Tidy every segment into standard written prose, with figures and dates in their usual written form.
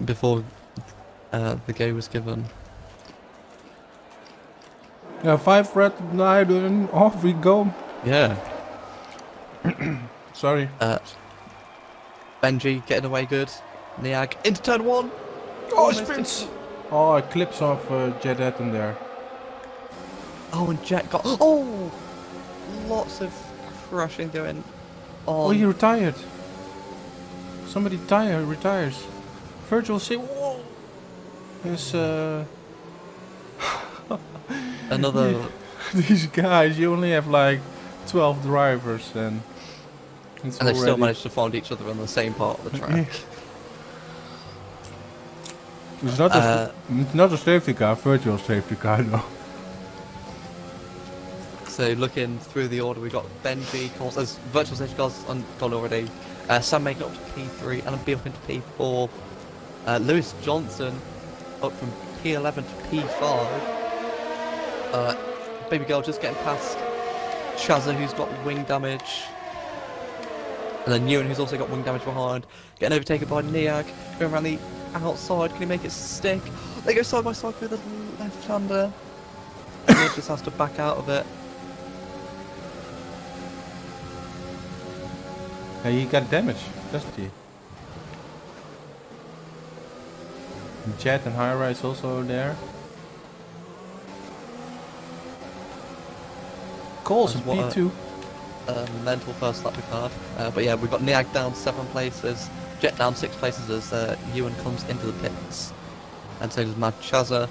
before the go was given. Yeah, 5 red light and off we go. Yeah. Sorry. Benji getting away good. Niag into turn 1. Oh, Almost spins! into- Oh, it clips off Jet in there. Oh, and Jet got... Oh! Lots of crushing going on. Oh, he retired. Somebody retires. Virtual say, whoa! Is Another... these guys, you only have like 12 drivers and it's And they still already- managed to find each other on the same part of the track. It's not a safety car, virtual safety car though. So looking through the order, we got Benji, Coles, there's virtual safety cars gone already. Sam making up to P3, Alan B up into P4. Lewis Johnson up from P11 to P5. Baby Girl just getting past Shazza, who's got wing damage. And then Ewan, who's also got wing damage behind. Getting overtaken by Niag, going around the outside. Can he make it stick? They go side by side with the left-hander. And he just has to back out of it. Hey, he got damage, doesn't he? Jet and High Rise also there. Coles in What P2. Mental first lap we've had. But yeah, we've got Niag down 7 places, Jet down 6 places as Ewan comes into the pits. And so does Mad Chazza.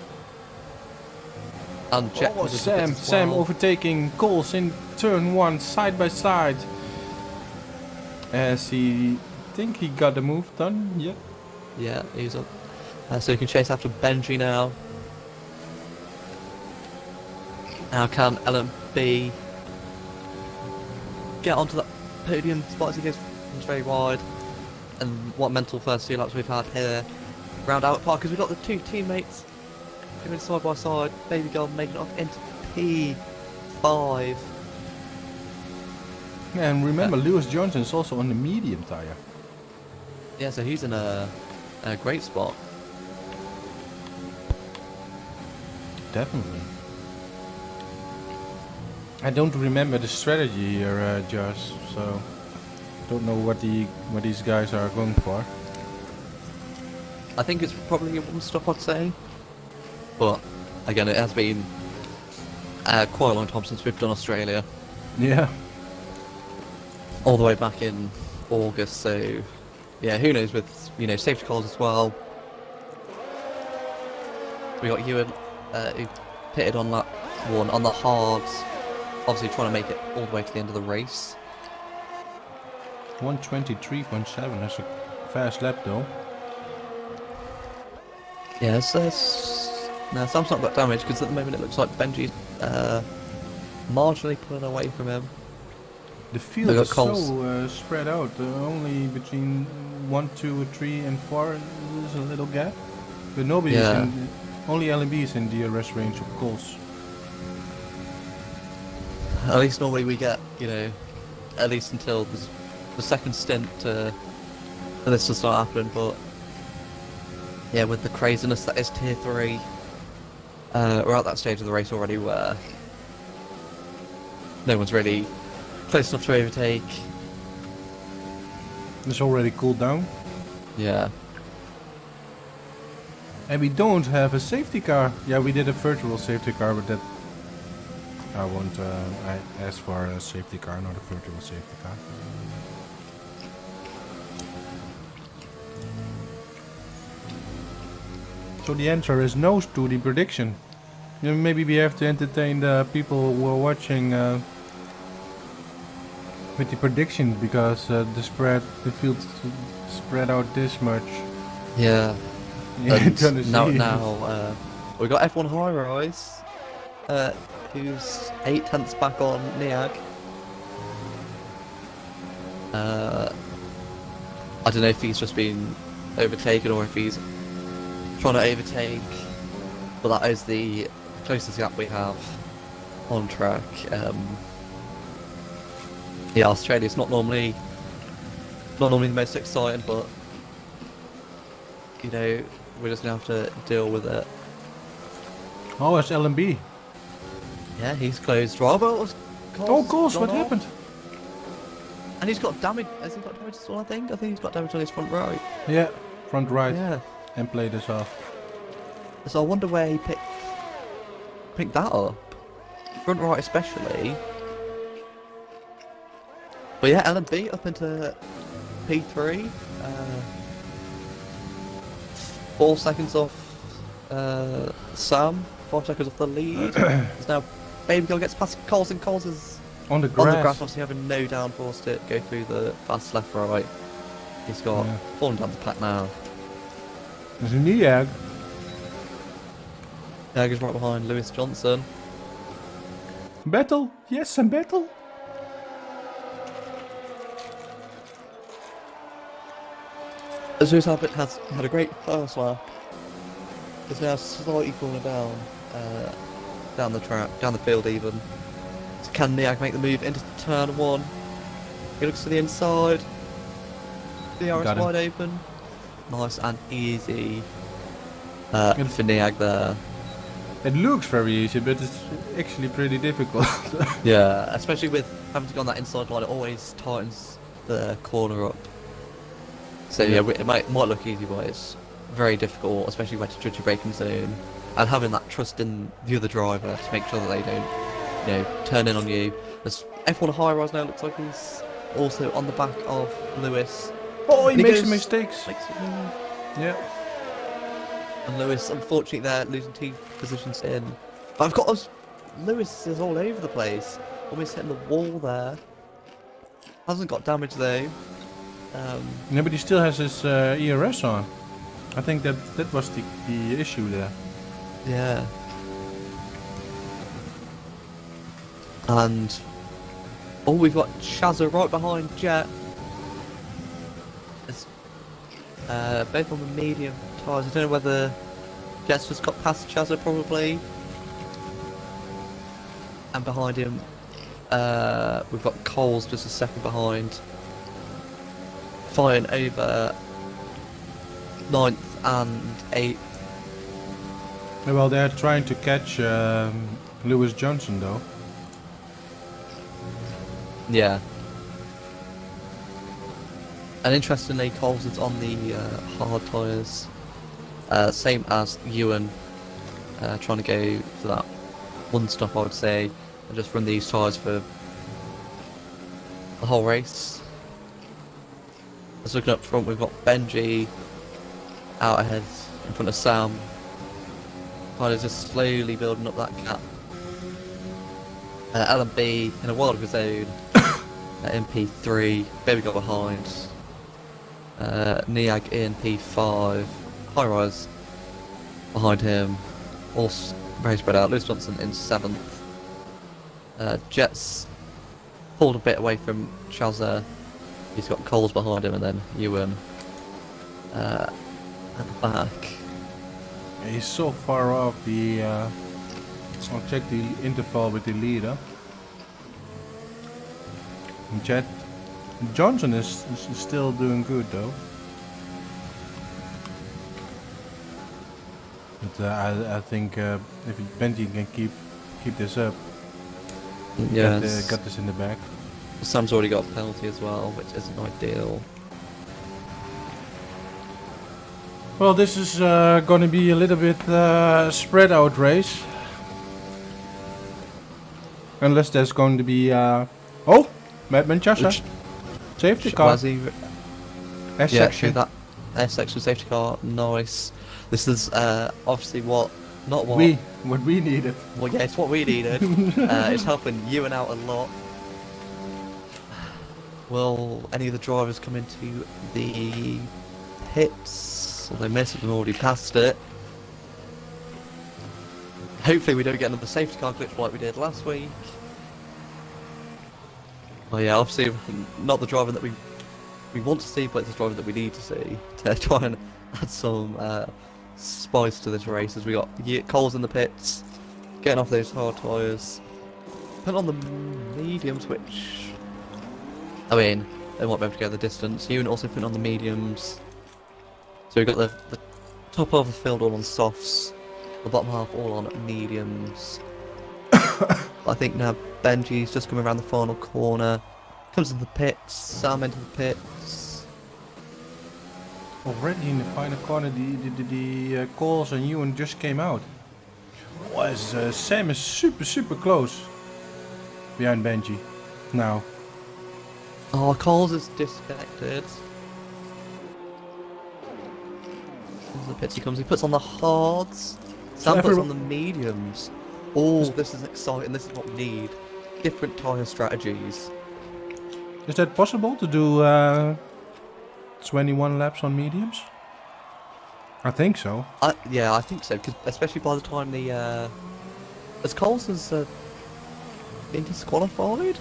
And Jet Oh, was in the pits as Sam well. overtaking Coles in turn 1 side by side. As he think he got the move done, yeah. Yeah, he's up. So you can chase after Benji now. Now can LMB get onto that podium spot as he goes very wide? And what mental first 2 laps we've had here. Round out park because we've got the 2 teammates going side by side. Baby Girl making it up into P5. And remember, Lewis Johnson is also on the medium tire. Yeah, so he's in a great spot. Definitely. I don't remember the strategy here, Josh, so don't know what these guys are going for. I think it's probably a 1-stop, I'd say. But again, it has been quite a long time since we've done Australia. Yeah. All the way back in August, so yeah, who knows with, you know, safety calls as well. We got Ewan who pitted on lap 1 on the hards, obviously trying to make it all the way to the end of the race. 123.7, that's a fast lap though. Yeah, no, Sam's not got damage because at the moment it looks like Benji's marginally pulling away from him. The field is so spread out, only between 1, 2, 3 and 4 there's a little gap. But nobody's in, only LMB is in DRS range of Coles. At least normally we get, you know, at least until the second stint for this to start happening, but yeah, with the craziness that is Tier 3, we're at that stage of the race already where no one's really close enough to overtake. It's already cooled down. Yeah. And we don't have a safety car. Yeah, we did a virtual safety car, but that I won't. I asked for a safety car, not a virtual safety car. So the answer is no to the prediction. You know, maybe we have to entertain the people who are watching with the prediction because the field spread out this much. Yeah. And now we got F1 High Rise, who's 8/10 back on Niag. I don't know if he's just been overtaken or if he's trying to overtake, but that is the closest gap we have on track. Yeah, Australia's not normally the most exciting, but you know, we're just gonna have to deal with it. Oh, it's LMB. Yeah, he's closed. Robert, Oh, Coles, what happened? And he's got damage. Has he got damage as well? I think he's got damage on his front right. Yeah, front right. Yeah. And play this off. So I wonder where he picked that up. Front right especially. But yeah, LMB up into P3. 4 seconds off Sam. 5 seconds off the lead. Now Baby Girl gets past Coles, and Coles is on the grass, obviously having no downforce to go through the fast left right. He's got falling down the pack now. There's a Niag. Niag is right behind Lewis Johnson. Battle, yes, and battle. Lewis Abbott has had a great first lap. Is now slightly falling down the track, down the field even. So can Niag make the move into turn 1? He looks to the inside. The RS wide open. Nice and easy for Niag there. It looks very easy, but it's actually pretty difficult. Yeah, especially with having to go on that inside line, it always tightens the corner up. So yeah, it might look easy, but it's very difficult, especially when to judge your braking zone. And having that trust in the other driver to make sure that they don't, you know, turn in on you. There's F1 high rise now, looks like he's also on the back of Lewis. Oh, he makes some mistakes. Yeah. And Lewis, unfortunately, they're losing 2 positions in. But I've got Lewis is all over the place. Almost hitting the wall there. Hasn't got damage though. Yeah, but he still has his ERS on. I think that was the issue there. Yeah. And we've got Shazza right behind Jet. It's, both on the medium tyres. I don't know whether Jet's just got past Shazza probably. And behind him, we've got Coles just a second behind. Fighting over 9th and 8th. Well, they're trying to catch Lewis Johnson though. Yeah. And interestingly, Coles is on the hard tyres. Same as Ewan. Trying to go for that one stop, I would say, and just run these tyres for the whole race. Just looking up front, we've got Benji out ahead in front of Sam. Kind of just slowly building up that gap. LMB in a wild of his own. MP3, Baby got behind. Niag in P5. High rise behind him. All very spread out. Lewis Johnson in 7th. Jets pulled a bit away from Shazza. He's got Coles behind him, and then Ewan at the back. He's so far off the... I'll check the interval with the leader. Jet Johnson is still doing good though. But I think if Benji can keep this up, got this in the back. Sam's already got a penalty as well, which isn't ideal. Well, this is going to be a little bit spread out race. Unless there's going to be... oh! Madman Chasha. Safety car. S-section. Yeah, that S-section safety car. Nice. This is obviously what we needed. Well, yeah, it's what we needed. It's helping Ewan out a lot. Will any of the drivers come into the pits? Although most of them already passed it. Hopefully we don't get another safety car glitch like we did last week. Well, yeah, obviously not the driver that we want to see, but it's the driver that we need to see to try and add some spice to this race. As we got Coles in the pits, getting off those hard tyres, put on the mediums, which I mean they won't be able to go the distance. Ewan also putting on the mediums, so we've got the Top half of the field all on softs, the bottom half all on mediums. I think now Benji's just coming around the final corner, comes to the pits, Sam into the pits. Already in the final corner, the calls and Ewan just came out. Sam is super close behind Benji now. Oh, Coles is disconnected. Into the pits he comes, he puts on the hards, Sam puts on the mediums. Oh, this is exciting, this is what we need. Different tyre strategies. Is that possible to do 21 laps on mediums? I think so. Yeah, I think so, because especially by the time the... As Coles has been disqualified?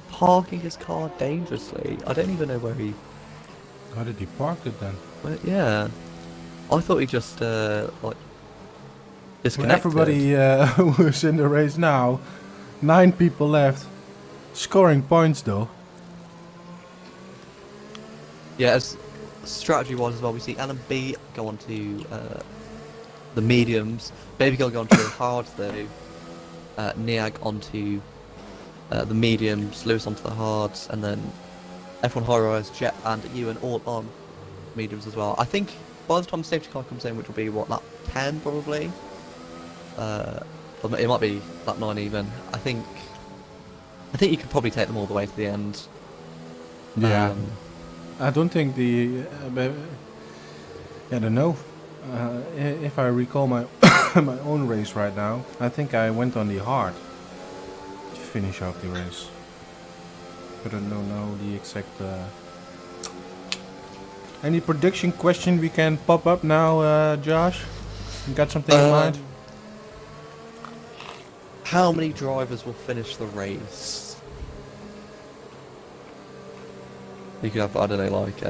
Parking his car dangerously. I don't even know where he... How did he park it then? But yeah. I thought he just, like... disconnected. Everybody who's in the race now, 9 people left, scoring points though. Yeah, as strategy-wise as well, we see L and B go on to the mediums, Baby Girl go on to the hards though, Niag onto the mediums, Lewis onto the hards, and then F1 High Rise, Jet and Ewan all on mediums as well. I think by the time the safety car comes in, which will be what, lap 10 probably? It might be lap 9 even. I think you could probably take them all the way to the end. Yeah. I don't think I don't know. If I recall my my own race right now, I think I went on the hard to finish off the race. I don't know the exact. Any prediction question we can pop up now, Josh? You got something in mind? How many drivers will finish the race? You could have, I don't know, like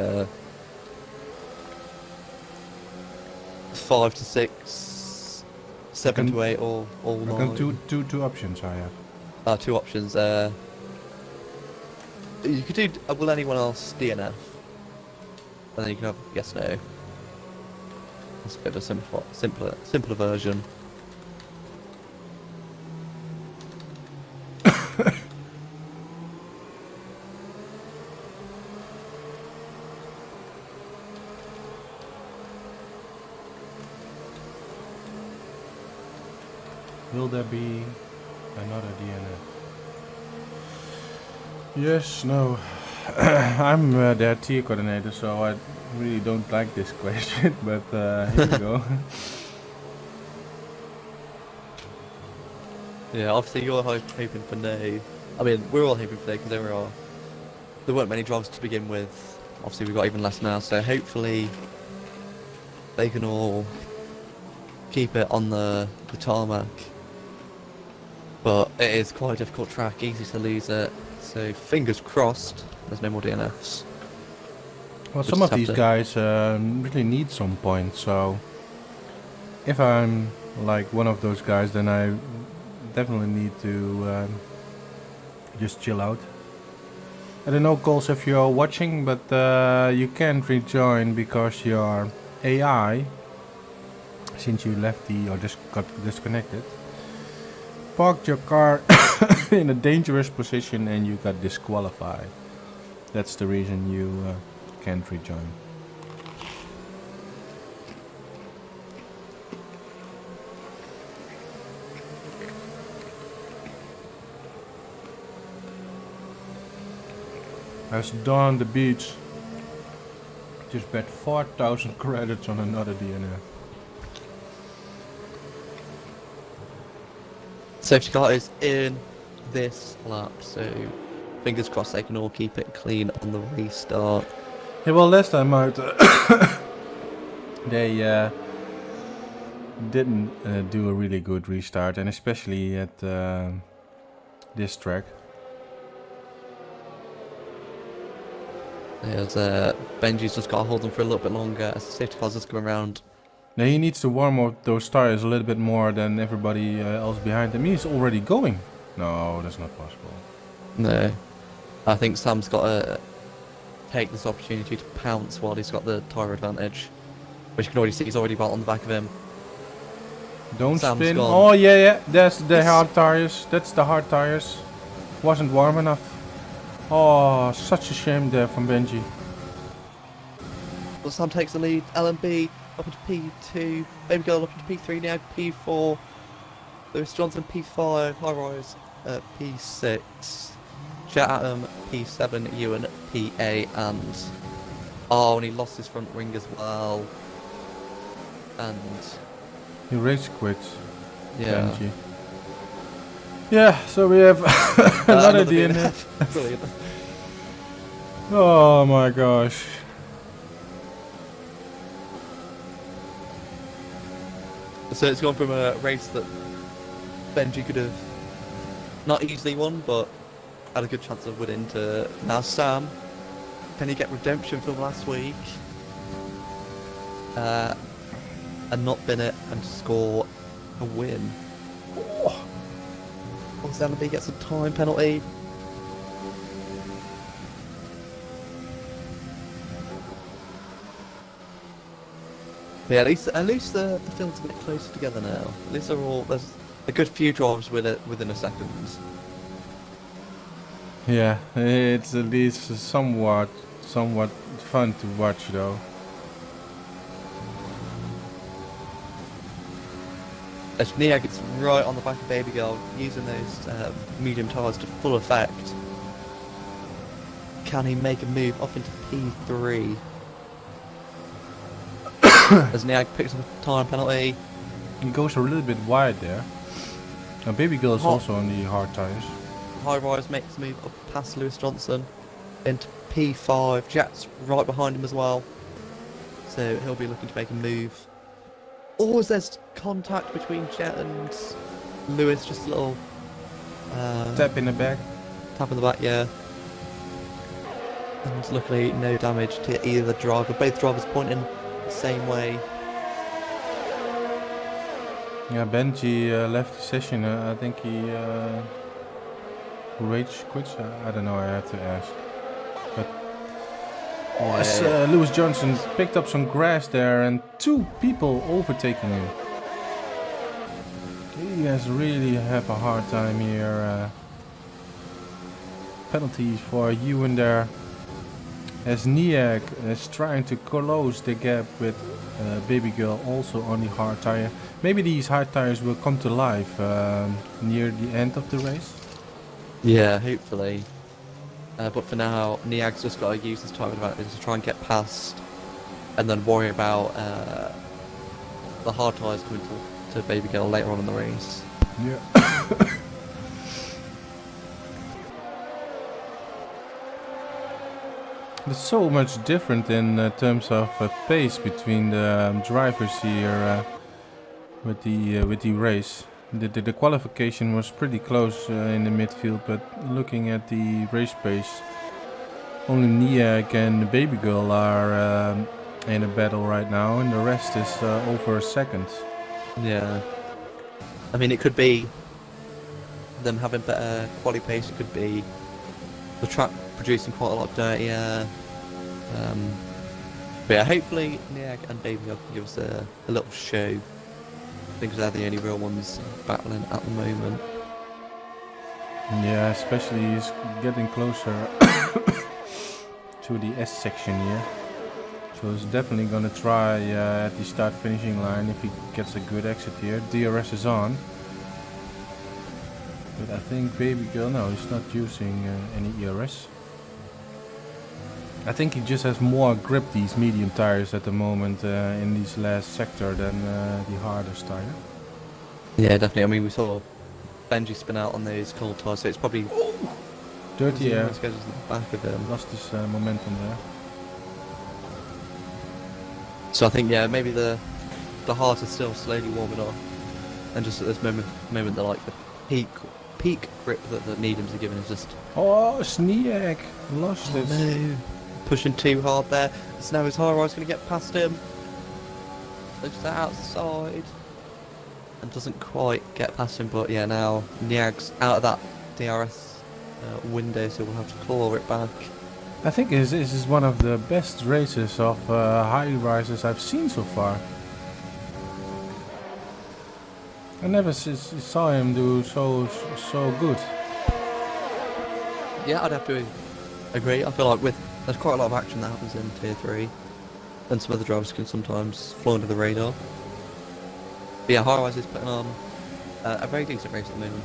5 to 6, 7 to 8, or all 9. Two options I have. 2 options. You could do. Will anyone else DNF? And then you can have yes, no. That's a bit of a simpler version. Will there be another DNF? Yes, no. I'm their tier coordinator, so I really don't like this question, but here we go. Yeah, obviously you're hoping for no. I mean, we're all hoping for no because there weren't many drivers to begin with. Obviously we've got even less now, so hopefully they can all keep it on the tarmac. But it is quite a difficult track, easy to lose it, so fingers crossed there's no more DNFs. Well, some of these guys really need some points, so if I'm like one of those guys, then I definitely need to just chill out. I don't know, Coles, if you're watching, but you can't rejoin because your AI, since you left or just got disconnected, parked your car in a dangerous position and you got disqualified. That's the reason you can't rejoin. As Dawn the Beach just bet 4,000 credits on another DNF. Safety car is in this lap, so fingers crossed they can all keep it clean on the restart. Yeah, well, last time out they didn't do a really good restart, and especially at this track. There's Benji's just got to hold them for a little bit longer as the safety car's just come around. Now he needs to warm up those tires a little bit more than everybody else behind him. He's already going. No, that's not possible. No. I think Sam's got to take this opportunity to pounce while he's got the tyre advantage. which you can already see he's already right on the back of him. Don't Sam's spin. gone. Oh yeah, that's the hard tires. That's the hard tires. Wasn't warm enough. Oh, such a shame there from Benji. Well, Sam takes the lead. LMB up into P2. Baby Girl up into P3 now. P4. Lewis Johnson P5. High Rise P6. Jet Atom P7. Ewan P8. And he lost his front wing as well. And He race quits. yeah. Benji. Yeah, so we have another DNF. Brilliant. Oh my gosh. So it's gone from a race that Benji could have not easily won, but had a good chance of winning, to now Sam. Can he get redemption from last week? And not bin it and score a win. Oh, Zanabi gets a time penalty. But yeah, at least the field's a bit closer together now. At least there's a good few drivers with it within a second. Yeah, it's at least somewhat fun to watch though. As Nia gets right on the back of Baby Girl, using those medium tyres to full effect. Can he make a move off into P3? As Nia picks up a time penalty. He goes a little bit wide there. Now Baby Girl is also on the hard tires. High Rise makes a move up past Lewis Johnson into P5. Jet's right behind him as well. So he'll be looking to make a move. Or is there contact between Jet and Lewis? Just a little Tap in the back. tap in the back, yeah. And luckily no damage to either driver. Both drivers pointing the same way. Yeah, Benji left the session. I think he rage quits. I don't know. I have to ask. But as Lewis Johnson picked up some grass there, and two people overtaking him. He has really have a hard time here. Penalties for Ewan there. As Niak is trying to close the gap with Baby Girl also on the hard tire. Maybe these hard tires will come to life near the end of the race. Yeah, hopefully. But for now, Niag's just got to use his time advantage to try and get past, and then worry about the hard tyres coming to Baby Girl later on in the race. Yeah. There's so much different in terms of pace between the drivers here with the race. The qualification was pretty close in the midfield, but looking at the race pace, only Niak and Baby Girl are in a battle right now, and the rest is over a second. Yeah. I mean, it could be them having better quality pace. It could be the track producing quite a lot dirtier. But yeah, hopefully Niag and Baby Girl can give us a little show. I think they're the only real ones battling at the moment. Yeah, especially he's getting closer to the S section here. So he's definitely gonna try at the start finishing line if he gets a good exit here. DRS is on. But I think Baby Girl, no, he's not using any ERS. I think he just has more grip, these medium tires at the moment in this last sector than the hardest tire. Yeah, definitely. I mean, we saw Benji spin out on those cold tires, so it's probably dirty air. Goes to the back of him. Lost his momentum there. So I think, yeah, maybe the heart is still slowly warming up, and just at this moment that like the peak grip that the Needhams are giving is just. Oh, Sneak lost it. No. Pushing too hard there. So now his high rise going to get past him. Looks outside. And doesn't quite get past him, but yeah, now Niag's out of that DRS window, so we'll have to claw it back. I think this is one of the best races of high rises I've seen so far. I never saw him do so good. Yeah, I'd have to agree. I feel like there's quite a lot of action that happens in Tier 3, and some of the drivers can sometimes fly under the radar. But yeah, High Rise is putting on a very decent race at the moment.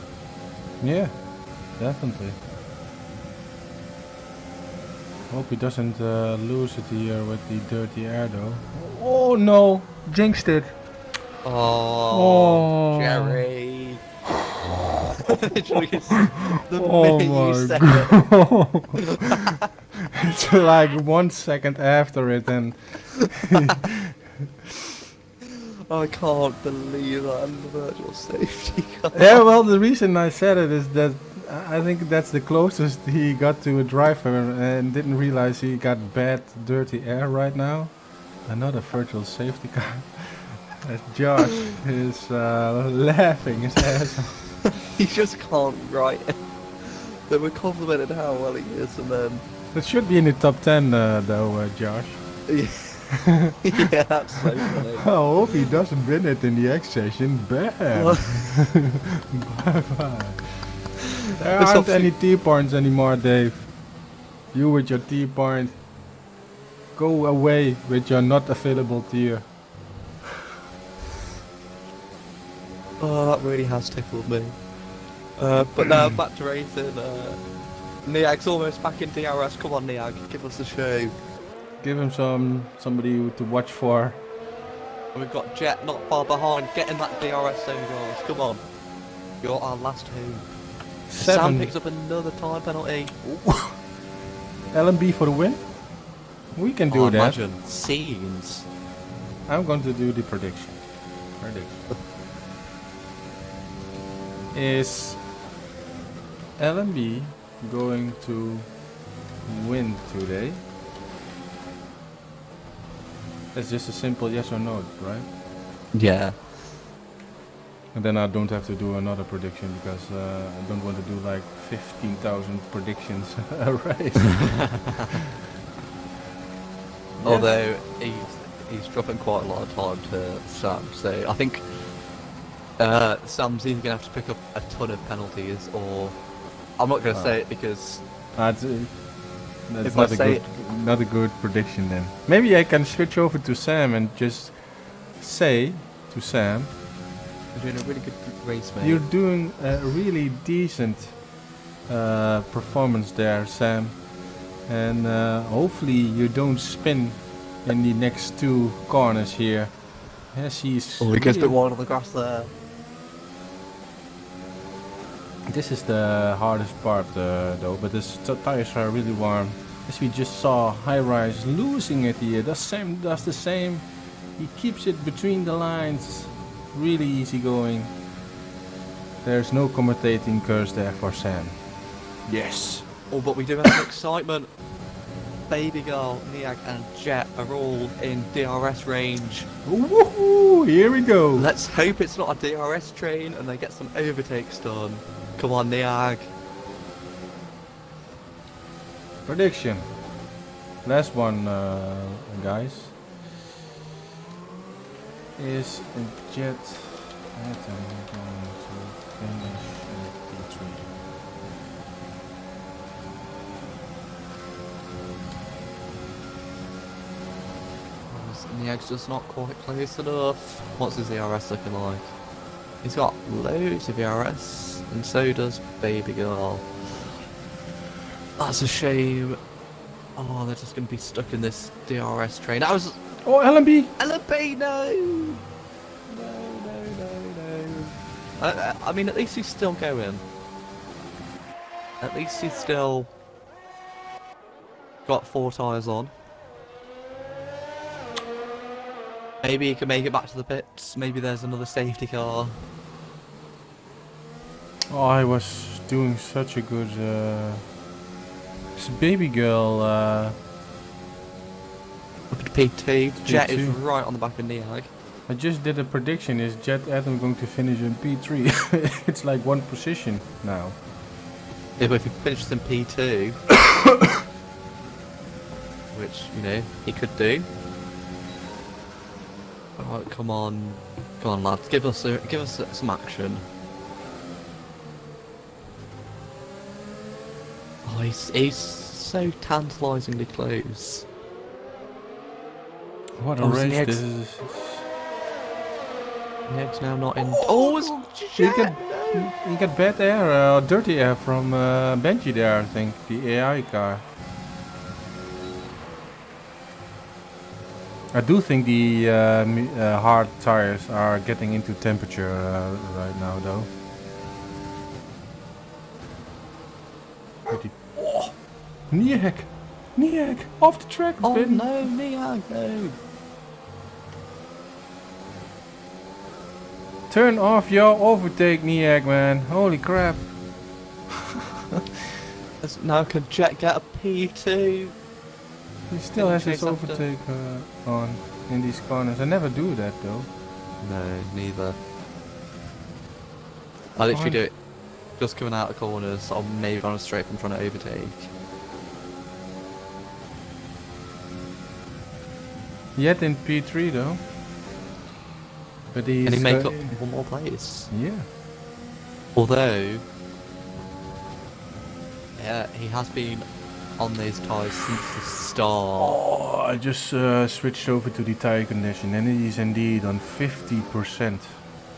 Yeah, definitely. Hope he doesn't lose it here with the dirty air though. Oh no! Jinxed it! Oh, Jerry! Literally, the Oh minute you my said god! It's like 1 second after it, and I can't believe that I'm the virtual safety car. yeah. Well, the reason I said it is that I think that's the closest he got to a driver, and didn't realize he got bad dirty air right now. Another virtual safety car. Josh is laughing his ass off. He just can't write it. They were complimented how well he is, and then... It should be in the top 10 though, Josh. Yeah, that's so funny. I hope he doesn't win it in the X session. Bam! Bye-bye. There aren't any T-points anymore, Dave. You with your T-point. Go away with your not available tier. Oh, that really has tickled me. But now back to racing. Niag's almost back in DRS. Come on, Niag, give us a show. Give him somebody to watch for. And we've got Jet not far behind, getting that DRS zone, guys. Come on. You're our last home. Sam picks up another time penalty. LMB for the win? We can do that. Imagine. Scenes. I'm going to do the prediction. Is LMB going to win today? That's just a simple yes or no, right? Yeah. And then I don't have to do another prediction because I don't want to do like 15,000 predictions a race. Although he's dropping quite a lot of time to Sam, so I think Sam's either going to have to pick up a ton of penalties, or I'm not going to say it because that's not a good prediction then. Maybe I can switch over to Sam and just say to Sam, you're doing a really good race, mate. You're doing a really decent performance there, Sam, and hopefully you don't spin in the next 2 corners here. Yes, he's. Oh, he gets a bit wide on the grass there. This is the hardest part though, but the tires are really warm. As we just saw, High Rise losing it here. Sam does the same. He keeps it between the lines. Really easy going. There's no commentating curse there for Sam. Yes. Oh, but we do have some excitement. Baby Girl, Niag and Jet are all in DRS range. Woohoo! Here we go. Let's hope it's not a DRS train and they get some overtakes done. Come on, Niag. Prediction. Last one, guys. Is Jet Atom going to finish at P3? Niag's just not quite close enough. What's his ERS looking like? He's got loads of ERS, and so does Baby Girl. That's a shame. Oh, they're just going to be stuck in this DRS train. That was... Oh, LMB! LMB, no! No. I mean, at least he's still going. At least he's still got 4 tyres on. Maybe he can make it back to the pits. Maybe there's another safety car. Oh, I was doing such a good... This Baby Girl... Up at P2. Jet is right on the back of Niag. I just did a prediction. Is Jet Atom going to finish in P3? It's like 1 position now. Yeah, but if he finishes in P2... which, you know, he could do. Alright, come on, lads, give us some action. Oh, he's so tantalisingly close. What a race this is. Nick's now not in. Oh, it's you get bad air, dirty air from Benji there, I think, the AI car. I do think the hard tires are getting into temperature right now, though. Oh, Niak, off the track. Oh no, Niak, no. Turn off your overtake, Niak, man. Holy crap. Now can Jet get a P2? He still has his overtake on in these corners. I never do that though. No, neither. I literally do it just coming out of corners, or maybe on a straight I'm trying to overtake. Yet in P3 though. But he's... Can he make up one more place? Yeah. Although... yeah, he has been on these tyres since the start. Oh, I just switched over to the tyre condition and it is indeed on 50%.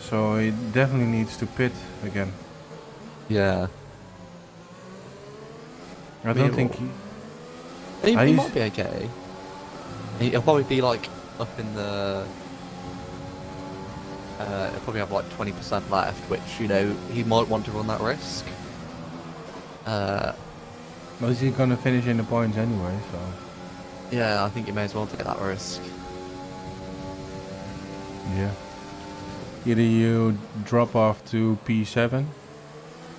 So he definitely needs to pit again. Yeah. I don't think he might be okay. He'll probably be like up in the... he'll probably have like 20% left, which, you know, he might want to run that risk. Well, is he gonna finish in the points anyway, so... Yeah, I think you may as well take that risk. Yeah. Either you drop off to P7,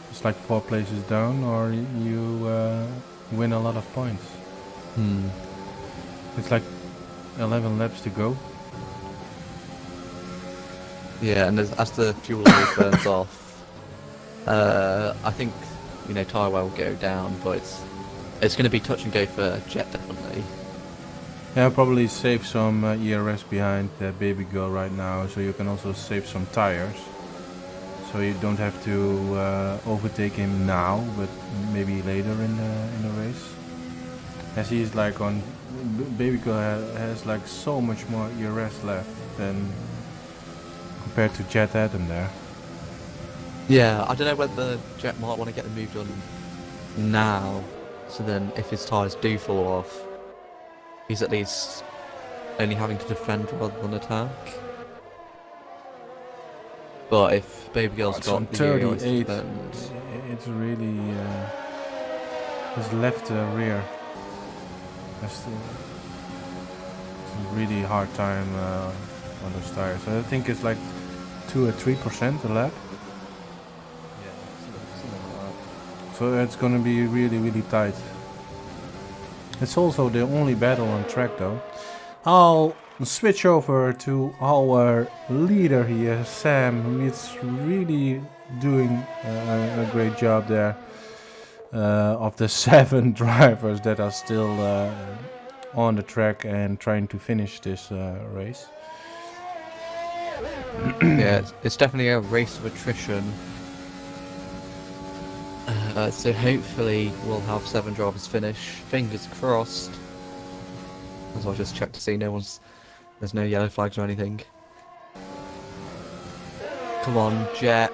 it's like 4 places down, or you win a lot of points. It's like 11 laps to go. Yeah, and as the fuel load burns off, I think, you know, tyre wear will go down, but it's going to be touch and go for Jet, definitely. Yeah, I'll probably save some ERS behind that baby girl right now, so you can also save some tires. So you don't have to overtake him now, but maybe later in the race. As he's like on, baby girl has like so much more ERS left than compared to Jet Adam there. Yeah, I don't know whether Jet might want to get the move done now, so then if his tyres do fall off, he's at least only having to defend rather than attack. But if Baby Girl's got the 38, to defend, it's really his left rear. It's a really hard time on those tires. I think it's like 2 or 3% a lap. yeah, something like that. So it's gonna be really, really tight. It's also the only battle on track though. I'll switch over to our leader here, Sam, who is really doing a great job there. Of the 7 drivers that are still on the track and trying to finish this race. Yeah, it's definitely a race of attrition. So hopefully we'll have 7 drivers finish. Fingers crossed. As I just checked to see there's no yellow flags or anything. Come on, Jet.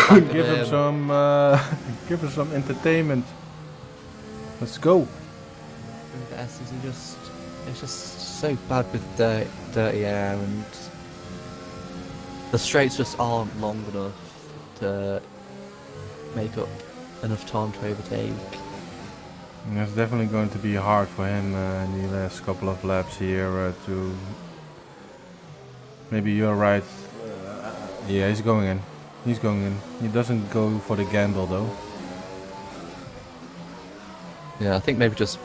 Give him some entertainment. Let's go. The S's are it's just so bad with dirty air, and the straights just aren't long enough to make up enough time to overtake. And it's definitely going to be hard for him in the last couple of laps here to... Maybe you're right. Yeah, he's going in. He's going in. He doesn't go for the gamble though. Yeah, I think maybe just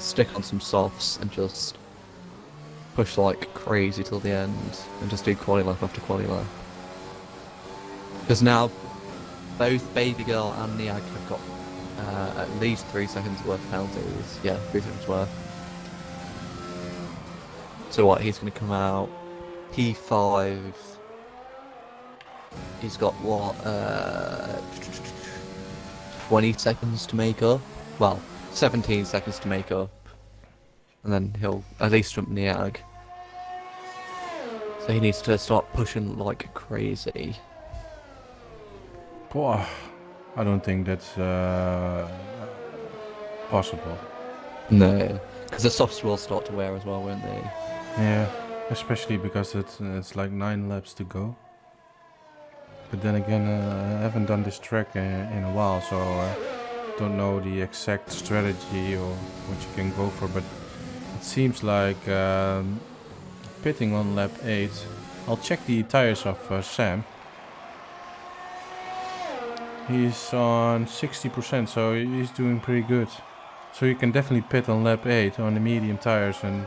stick on some softs and just push like crazy till the end and just do quali lap after quali lap. Because now both Baby Girl and Niag have got at least 3 seconds worth of penalties. Yeah, 3 seconds worth. So what, he's going to come out P5. He's got what, 20 seconds to make up? Well, 17 seconds to make up. And then he'll at least jump Niag. So he needs to start pushing like crazy. Boah, I don't think that's possible. No, because the softs will start to wear as well, won't they? Yeah, especially because it's like 9 laps to go. But then again, I haven't done this track in a while, so don't know the exact strategy or what you can go for. But it seems like pitting on lap 8. I'll check the tires of Sam. He's on 60%, so he's doing pretty good. So you can definitely pit on lap 8 on the medium tires and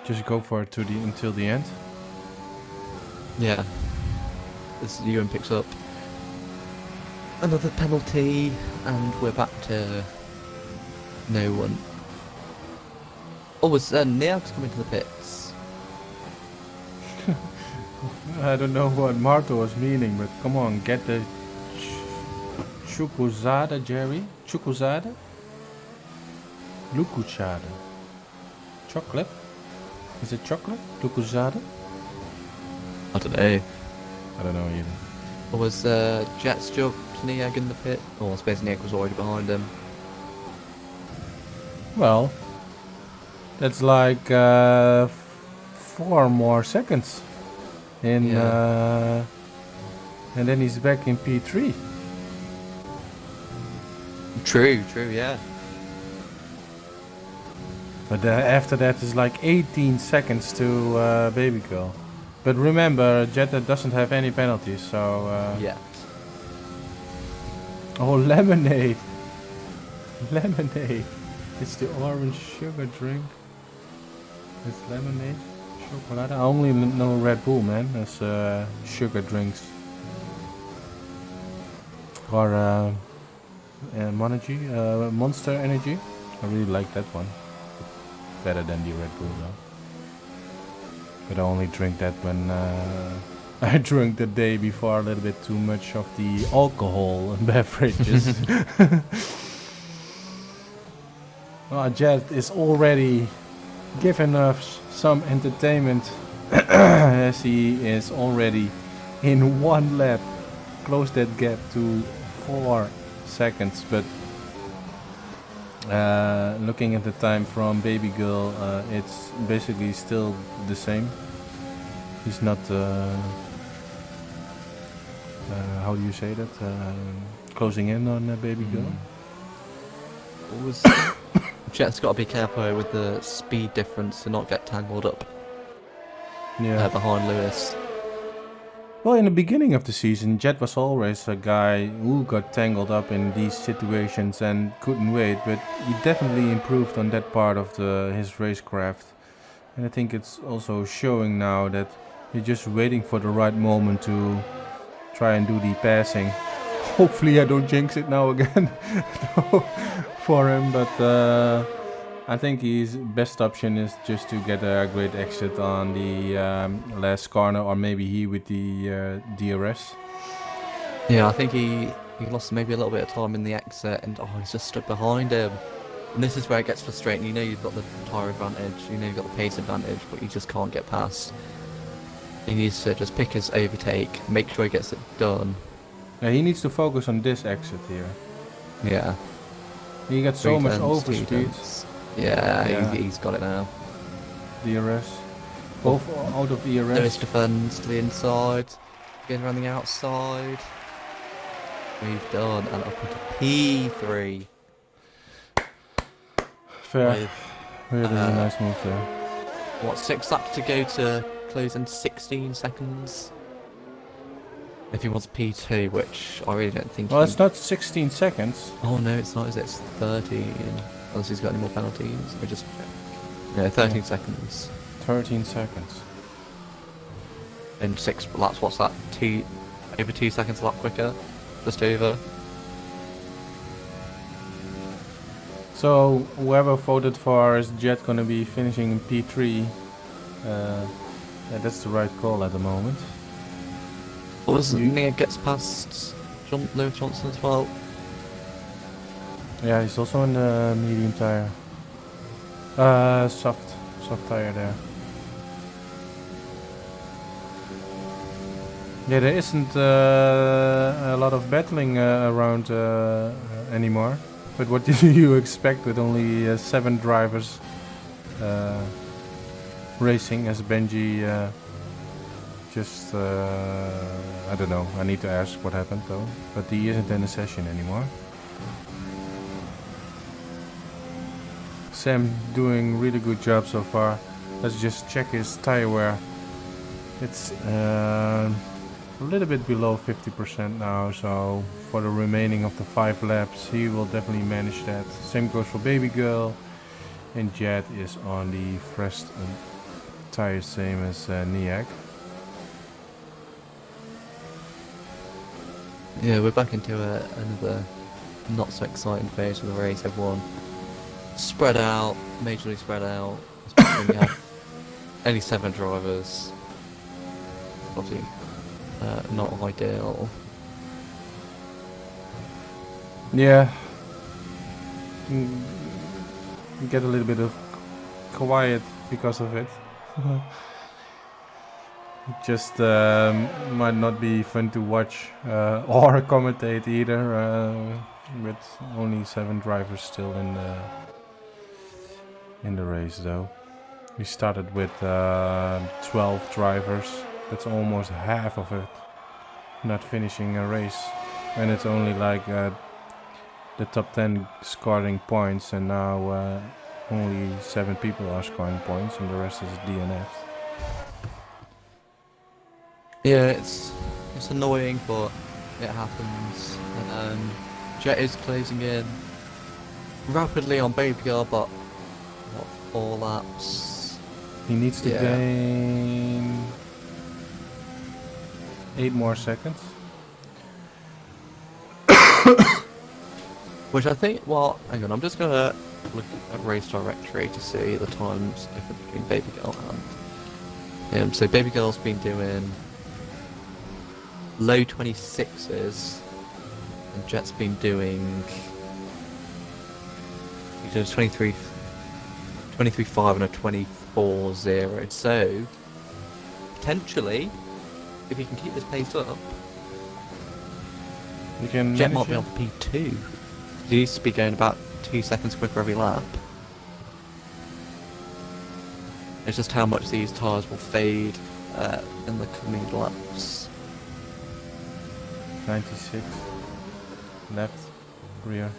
just go for it until the end. Yeah. This Ewan picks up another penalty, and we're back to no one. Oh, was Niag's coming to the pits? I don't know what Marto was meaning, but come on, get the Chukwuzada, Jerry? Chukwuzada? Lukuchada. Chocolate? Is it chocolate? Lukuchada? I don't know. I don't know either. Or was Jets jumped Niag in the pit? Or I suppose Niag was already behind him. Well, that's like 4 more seconds. And then he's back in P3. True, yeah. But after that is like 18 seconds to Baby Girl. But remember, Jetta doesn't have any penalties, so... Yeah. Oh, lemonade! Lemonade! It's the orange sugar drink. It's lemonade, chocolate. I only know Red Bull, man, as sugar drinks. Or Monster Energy. I really like that one. Better than the Red Bull, though. But I only drink that when I drank the day before a little bit too much of the alcohol and beverages. Jet is already giving us some entertainment as he is already in 1 lap closed that gap to 4 seconds. But looking at the time from Baby Girl, it's basically still the same. He's not how do you say that, closing in on Baby Girl. Jet's got to be careful with the speed difference to not get tangled up behind Lewis. Well, in the beginning of the season, Jet was always a guy who got tangled up in these situations and couldn't wait, but he definitely improved on that part of his racecraft. And I think it's also showing now that you're just waiting for the right moment to try and do the passing. Hopefully I don't jinx it now again for him, but I think his best option is just to get a great exit on the last corner, or maybe he with the DRS. Yeah, I think he lost maybe a little bit of time in the exit, and he's just stuck behind him. And this is where it gets frustrating. You know you've got the tyre advantage, you know you've got the pace advantage, but you just can't get past. He needs to just pick his overtake, make sure he gets it done. Yeah, he needs to focus on this exit here. Yeah. He got so much overspeed. Yeah, he's got it now. DRS. Both out of DRS. Lewis defends to the inside, getting around the outside. We've done, and up into P3. Fair. Really nice move there. What, 6 laps to go to close in 16 seconds? If he wants P2, which I really don't think. Well, it's not 16 seconds. Oh no, it's not, is it? It's 13. Unless he's got any more penalties. We just... Yeah, 13 seconds. 13 seconds. In 6 laps, what's that? Over 2 seconds a lap quicker? Just over. So whoever voted for is Jet gonna be finishing in P3. Yeah, that's the right call at the moment. What was Nia gets past Lewis Johnson as well? Yeah, he's also in the medium tire. Soft tire there. Yeah, there isn't a lot of battling around anymore. But what do you expect with only 7 drivers racing, as Benji just, I don't know, I need to ask what happened though. But he isn't in the session anymore. Sam doing really good job so far. Let's just check his tire wear. It's a little bit below 50% now, so for the remaining of the 5 laps he will definitely manage that. Same goes for Baby Girl, and Jet is on the fresh tires, same as Niak. Yeah, we're back into another not so exciting phase of the race. Everyone spread out, majorly spread out, especially when you have only 7 drivers. Obviously not ideal. Yeah, get a little bit of quiet because of it. Just might not be fun to watch or commentate either, with only 7 drivers still in the race though. We started with 12 drivers. That's almost half of it not finishing a race, and it's only like the top 10 scoring points, and now only 7 people are scoring points and the rest is DNF. Yeah, it's annoying, but it happens. Jet is closing in rapidly on Baby Girl, but what, 4 laps? He needs to gain 8 more seconds. Which I think, well, hang on, I'm just gonna look at race directory to see the times difference between Baby Girl and him. So Baby Girl's been doing low 26s, and Jet's been doing, he does 23.5 and a 24.0. So potentially, if he can keep this pace up, Jet might be on P2. He used to be going about 2 seconds quicker every lap. It's just how much these tyres will fade in the coming laps. 96. Left, rear.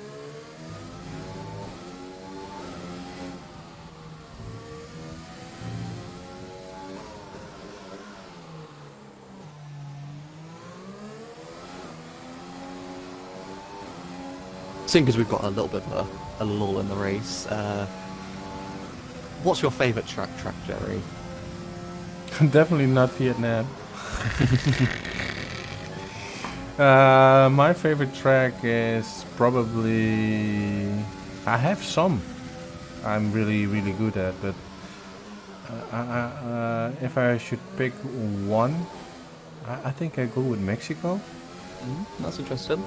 Seeing as we've got a little bit of a lull in the race, what's your favourite track, Jerry? Definitely not Vietnam. My favorite track is probably... I have some I'm really good at, but if I should pick one, I think I go with Mexico. That's interesting.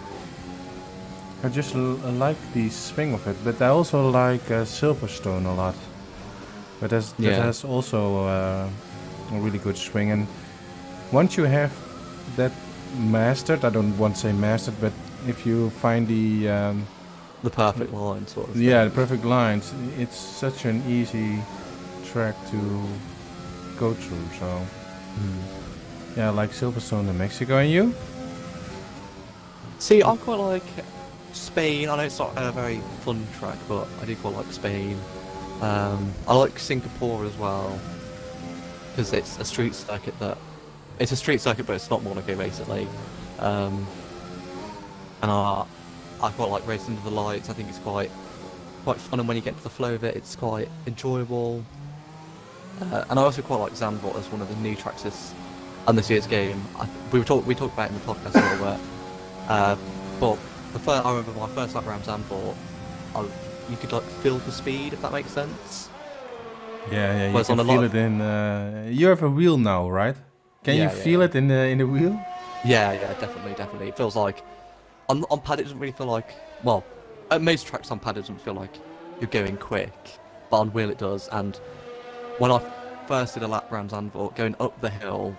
I just like the swing of it, but I also like Silverstone a lot. But that has also a really good swing, and once you have that mastered, I don't want to say mastered, but if you find the perfect line, sort of. Yeah, the perfect lines, it's such an easy track to go through. So yeah, I like Silverstone in Mexico. And you? See, I quite like Spain. I know it's not a very fun track, but I do quite like Spain. I like Singapore as well, because it's a street circuit but it's not Monaco basically. And I quite like racing under the lights. I think it's quite fun, and when you get into the flow of it, it's quite enjoyable. And I also quite like Zandvoort as one of the new tracks on this year's game. We talked about it in the podcast a little bit. But I remember my first lap around Zandvoort, you could like feel the speed, if that makes sense. Yeah, you Whereas can on a feel lot it in. You have a wheel now, right? Can you feel it in the wheel? Yeah, definitely. It feels like on pad it doesn't really feel like, well, at most tracks on pad it doesn't feel like you're going quick, but on wheel it does. And when I first did a lap round Zandvoort, going up the hill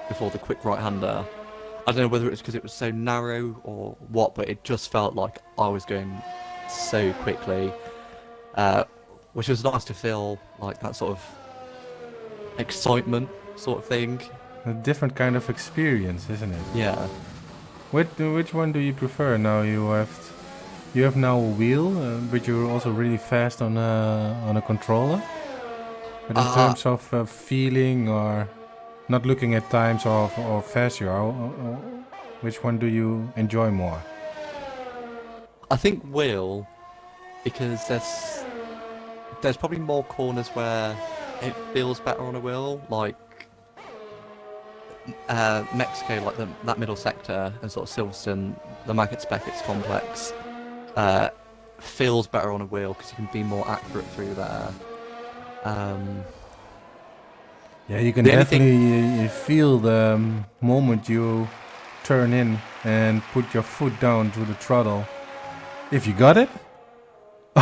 before the quick right-hander, I don't know whether it was because it was so narrow or what, but it just felt like I was going so quickly, which was nice to feel like that sort of excitement sort of thing. A different kind of experience, isn't it? Yeah. Which one do you prefer? Now you have now a wheel, but you're also really fast on a controller. But in terms of feeling or not looking at times or fast you are, which one do you enjoy more? I think wheel, because there's probably more corners where it feels better on a wheel, like Mexico, like that middle sector, and sort of Silverstone, the Maggots-Beckett's complex, feels better on a wheel because you can be more accurate through there. Yeah, you can definitely feel the moment you turn in and put your foot down to the throttle. If you got it,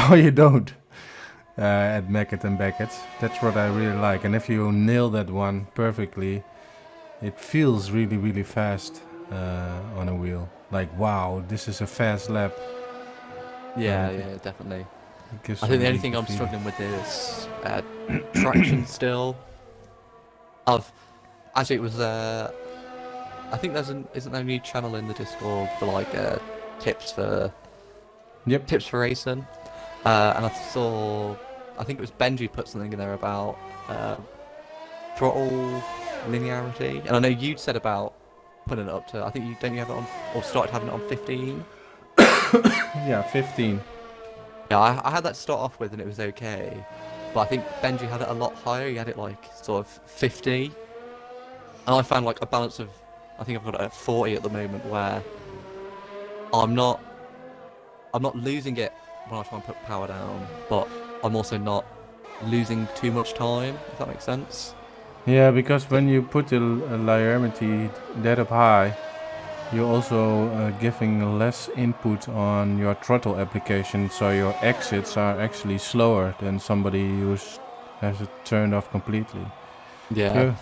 or you don't. At Meggett and Beckett's, that's what I really like. And if you nail that one perfectly, it feels really, really fast on a wheel. Like, wow, this is a fast lap. Yeah, definitely. I think the only thing I'm struggling with is traction still. Actually, it was I think isn't there a new channel in the Discord for like tips for racing, and I think it was Benji put something in there about throttle linearity, and I know you'd said about putting it up to, I think don't you have it on, or started having it on 15? Yeah, 15. Yeah, I had that to start off with and it was okay, but I think Benji had it a lot higher. He had it like sort of 50, and I found like a balance of, I think I've got it at 40 at the moment, where I'm not losing it when I try and put power down, but I'm also not losing too much time, if that makes sense. Yeah, because when you put the linearity that up high, you're also giving less input on your throttle application, so your exits are actually slower than somebody who has it turned off completely. Yeah.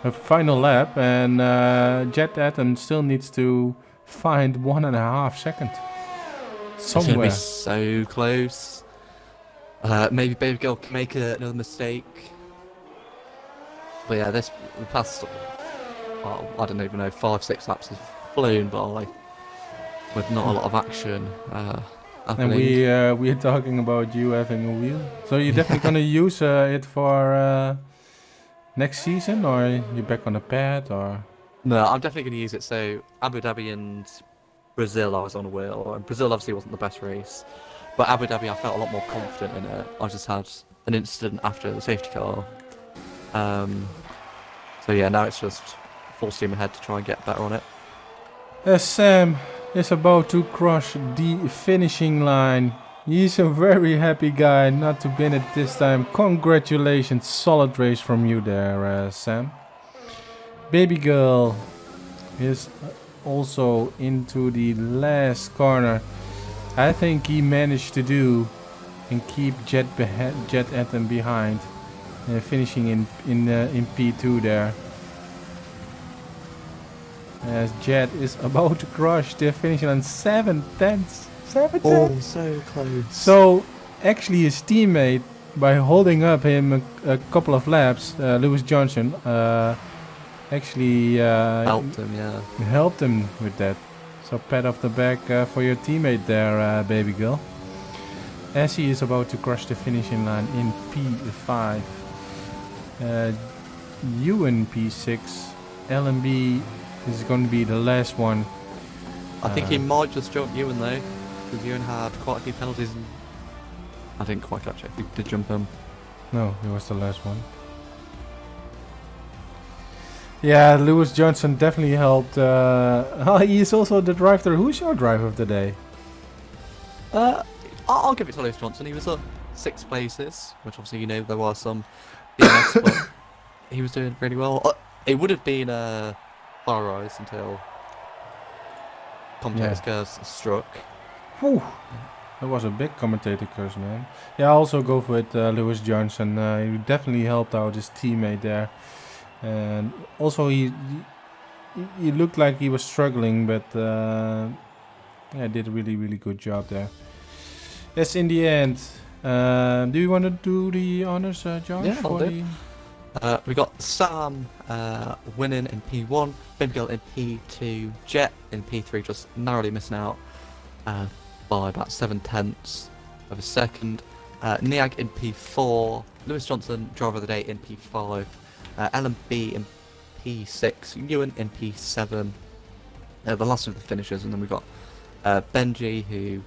A final lap, and Jet Atom still needs to find 1.5 seconds. Somewhere. It's going to be so close. Maybe Baby Girl can make another mistake. But yeah, the past, I don't even know, 5-6 laps has flown by with not a lot of action. And we are talking about you having a wheel. So you're definitely gonna use it for next season, or you're back on the pad, or? No, I'm definitely gonna use it. So Abu Dhabi and Brazil, I was on a wheel. And Brazil obviously wasn't the best race, but Abu Dhabi I felt a lot more confident in it. I just had an incident after the safety car. So yeah, now it's just full steam ahead to try and get better on it. Sam is about to cross the finishing line. He's a very happy guy not to win it this time. Congratulations, solid race from you there, Sam. Baby Girl is also into the last corner. I think he managed to do and keep Jet Atom behind, finishing in P2 there. As Jet is about to crush the finish line, 7 tenths. 7 tenths. Oh, so close. So actually, his teammate, by holding up him a couple of laps, Lewis Johnson, actually helped him. Yeah, helped him with that. So pat off the back for your teammate there, Baby Girl. As he is about to crush the finishing line in P5. You in P6, LMB is going to be the last one. I think he might just jump Ewan though, because Ewan had quite a few penalties and I didn't quite catch it. He did jump him. No, he was the last one. Yeah, Lewis Johnson definitely helped. He is also the driver. Who's your driver of the day? I I'll give it to Lewis Johnson. He was up 6 places, which obviously you know there were some BMS, but he was doing really well. It would have been a far rise until commentator's curse struck. Whew. That was a big commentator curse, man. Yeah, I'll also go with Lewis Johnson. He definitely helped out his teammate there. And also he looked like he was struggling, but yeah, did a really good job there. Yes, in the end. Do you want to do the honors, Josh? Yeah, I'll do. We got Sam winning in P1, Bimgil in P2, Jet in P3 just narrowly missing out by about 7/10 of a second, Niag in P4, Lewis Johnson, driver of the day, in P5, LMB in P6, Ewan in P7, the last of the finishers, and then we've got Benji, who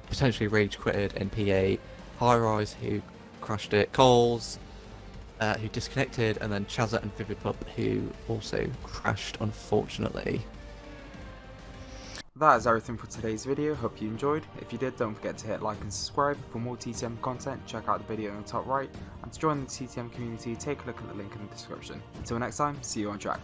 potentially rage quitted, in P8, High Rise, who crashed it, Coles, who disconnected, and then Chazza and Vivipup, who also crashed, unfortunately. That is everything for today's video. Hope you enjoyed. If you did, don't forget to hit like and subscribe. For more TTM content, check out the video in the top right, and to join the TTM community, take a look at the link in the description. Until next time, see you on track.